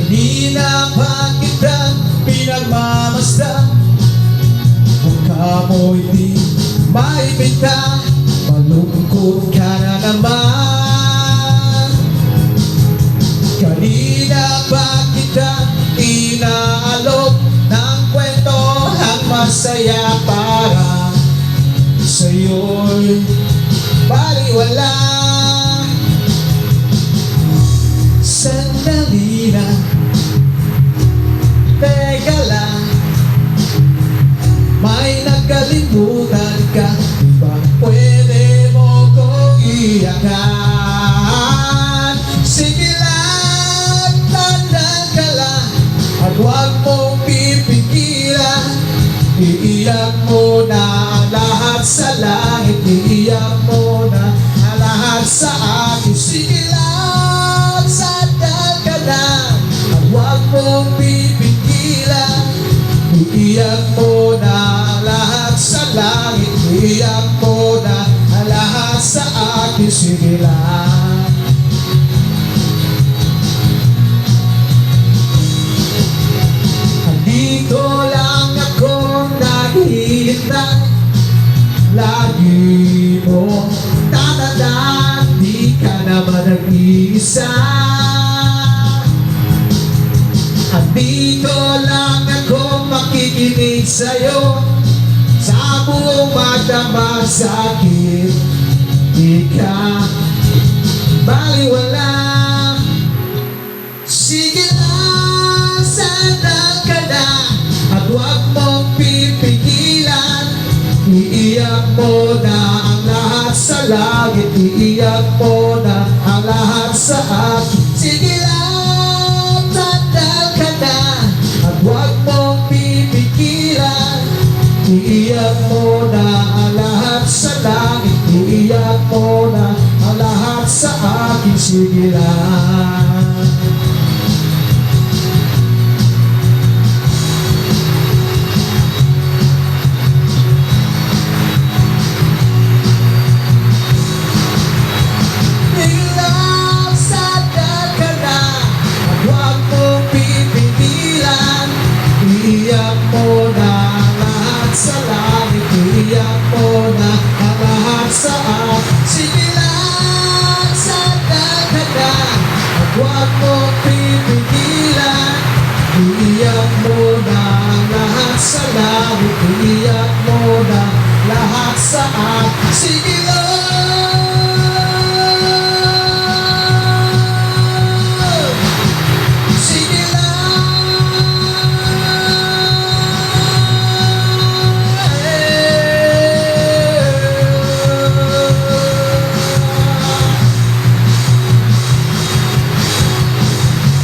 Kanina pa kitang pinagmamasdan, mukha mo'y di maibigta, malungkot ka na naman. Kanina pa kita inaalok ng kwento ang masaya para sa'yo'y baliwala. Sandali na, teka lang, may nakalimutan ka, di ba pwede mo kong iyakan? Sige lang, tandaan ka lang, at huwag mong pipigilan. Iiyak mo na ang lahat sa langit, iiyak mo na ang lahat sa akin. Sige lang, tandaan ka lang, at huwag mong pipigilan. Iiyak mo na ang lahat sa langit, iiyak mo na ang lahat sa akin. Sige lang. Andito lang ako naghihintay, lagi mo tatandaan, di ka naman nag-iisa. Andito lang ako makikinig sa'yo, sa buong magdamag sakit, di ka baliwala. Sige lang, sandal ka na, at huwag mong pipigilan. Iiyak mo na ang lahat sa langit, iiyak mo na ang lahat sa akin. Sige lang, sandal ka na, at huwag mong pipigilan. Iiyak mo na ang lahat sa langit, iiyak mo na ang lahat sa akin. Sige lang. Iiyak mo na ang lahat sa langit, iiyak mo na ang lahat sa akin. Sige lang, sandal ka na, at huwag mong pipigilan. Iiyak mo na ang lahat sa langit, iiyak mo na lahat sa akin. Sige lang.